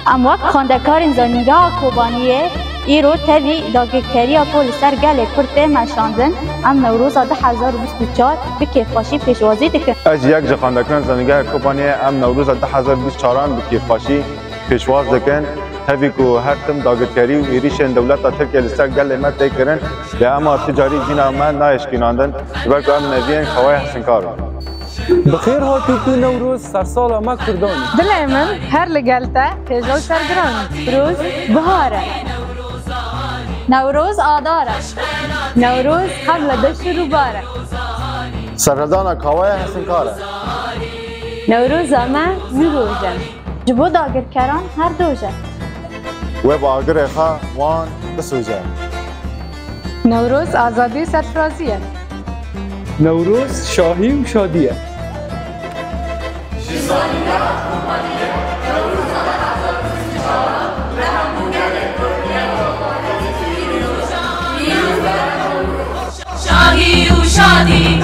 ام وقت خواندکارین زانینگاه کوبانیه ایرو تاوی داگرکریا پول سر گل کرده مشاندن ام نوروز 2024 به کیفاشی پیشوازی دکن. از یک جا خواندکارین زانینگاه کوبانیه ام نوروز 2024 به کیفاشی پیشواز دکن. تاوی کو هر تم داگرکری و ایریشن دولت ترکیه لسر گل مت دکرن به اما تجاری جینا من نایشکیناندن بلکه ام نوین خواه حسن کارو. بخیر هاتی تو نوروز سرسال ما کردانی. دل من هر لگلته پیجال سرگران. روز بهاره. نوروز آداره. نوروز قبل دشت رو باره. سردان خواه حسن کاره. نوروز ما میروزن. جبو داگرکران هر دوجه. و با آگر خواه وان بسوزه. نوروز آزادی سرفرازیه. نوروز شاهی و شادیه. شاهی و شادی